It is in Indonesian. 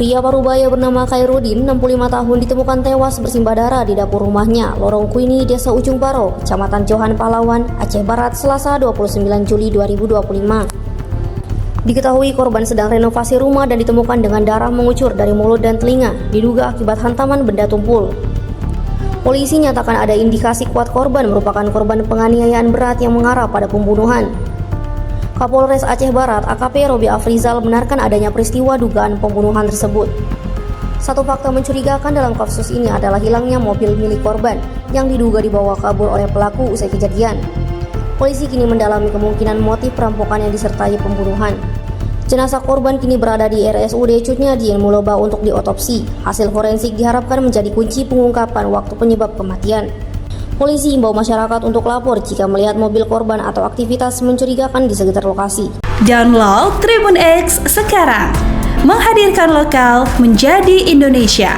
Pria parubaya bernama Khairudin, 65 tahun, ditemukan tewas bersimbah darah di dapur rumahnya, Lorong Kuini, Desa Ujung Baro, Kecamatan Johan Pahlawan, Aceh Barat, Selasa 29 Juli 2025. Diketahui korban sedang renovasi rumah dan ditemukan dengan darah mengucur dari mulut dan telinga, diduga akibat hantaman benda tumpul. Polisi nyatakan ada indikasi kuat korban merupakan korban penganiayaan berat yang mengarah pada pembunuhan. Kapolres Aceh Barat, AKP Robi Afrizal, benarkan adanya peristiwa dugaan pembunuhan tersebut. Satu fakta mencurigakan dalam kasus ini adalah hilangnya mobil milik korban yang diduga dibawa kabur oleh pelaku usai kejadian. Polisi kini mendalami kemungkinan motif perampokan yang disertai pembunuhan. Jenazah korban kini berada di RSUD Cutnyadien Muloba untuk diotopsi. Hasil forensik diharapkan menjadi kunci pengungkapan waktu penyebab kematian. Polisi imbau masyarakat untuk lapor jika melihat mobil korban atau aktivitas mencurigakan di sekitar lokasi. Download Tribun X sekarang, menghadirkan lokal menjadi Indonesia.